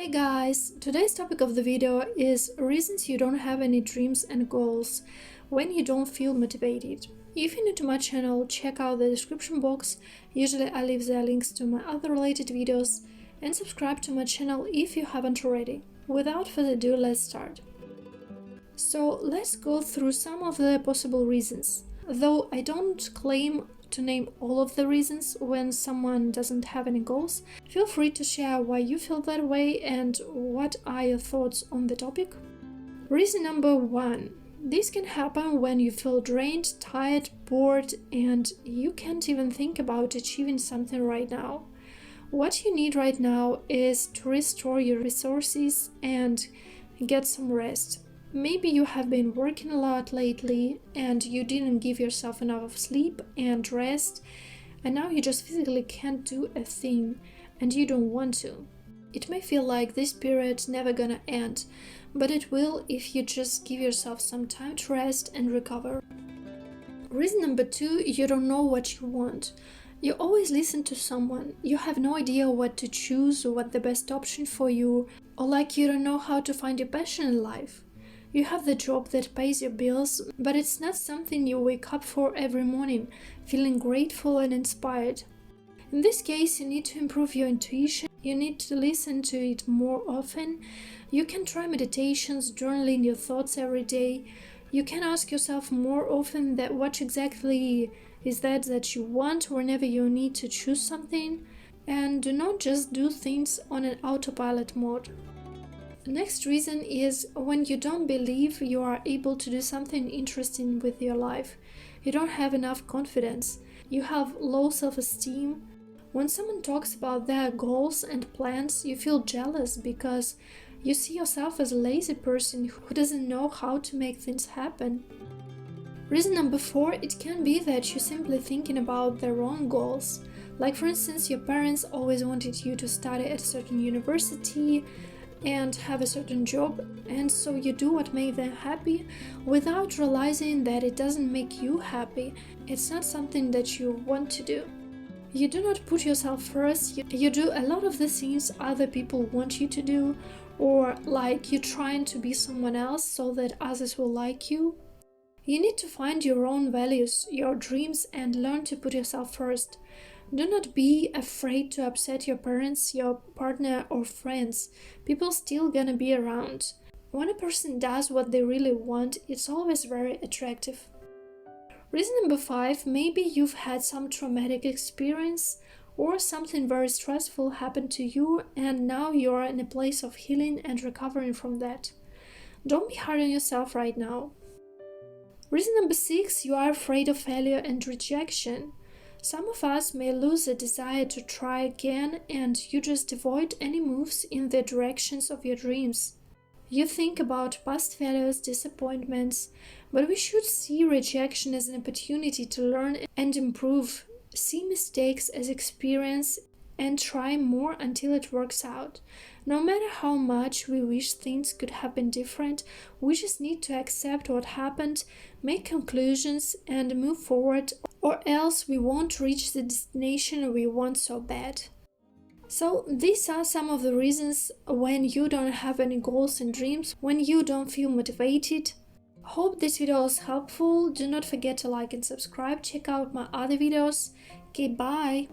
Hi guys! Today's topic of the video is reasons you don't have any dreams and goals when you don't feel motivated. If you're new to my channel, check out the description box. Usually I leave there links to my other related videos, and subscribe to my channel if you haven't already. Without further ado, let's start. So let's go through some of the possible reasons. Though I don't claim to name all of the reasons when someone doesn't have any goals, feel free to share why you feel that way and what are your thoughts on the topic. Reason number 1. This can happen when you feel drained, tired, bored, and you can't even think about achieving something right now. What you need right now is to restore your resources and get some rest. Maybe you have been working a lot lately and you didn't give yourself enough sleep and rest, and now you just physically can't do a thing and you don't want to. It may feel like this period's never gonna end, but it will if you just give yourself some time to rest and recover. Reason number 2, you don't know what you want. You always listen to someone, you have no idea what to choose or what the best option for you, or like you don't know how to find your passion in life. You have the job that pays your bills, but it's not something you wake up for every morning, feeling grateful and inspired. In this case, you need to improve your intuition, you need to listen to it more often. You can try meditations, journaling your thoughts every day. You can ask yourself more often that what exactly is that you want whenever you need to choose something, and do not just do things on an autopilot mode. The next reason is when you don't believe you are able to do something interesting with your life. You don't have enough confidence. You have low self-esteem. When someone talks about their goals and plans, you feel jealous because you see yourself as a lazy person who doesn't know how to make things happen. Reason number 4, it can be that you're simply thinking about the wrong goals. Like for instance, your parents always wanted you to study at a certain university and have a certain job, and so you do what makes them happy without realizing that it doesn't make you happy. It's not something that you want to do. You do not put yourself first, you do a lot of the things other people want you to do, or like you're trying to be someone else so that others will like you. You need to find your own values, your dreams, and learn to put yourself first. Do not be afraid to upset your parents, your partner, or friends. People still gonna be around. When a person does what they really want, it's always very attractive. Reason number 5, maybe you've had some traumatic experience or something very stressful happened to you and now you're in a place of healing and recovering from that. Don't be hard on yourself right now. Reason number 6, you are afraid of failure and rejection. Some of us may lose a desire to try again and you just avoid any moves in the directions of your dreams. You think about past failures, disappointments, but we should see rejection as an opportunity to learn and improve, see mistakes as experience and try more until it works out. No matter how much we wish things could have been different, we just need to accept what happened, make conclusions and move forward, or else we won't reach the destination we want so bad. So these are some of the reasons when you don't have any goals and dreams, when you don't feel motivated. Hope this video was helpful. Do not forget to like and subscribe. Check out my other videos. Okay, bye!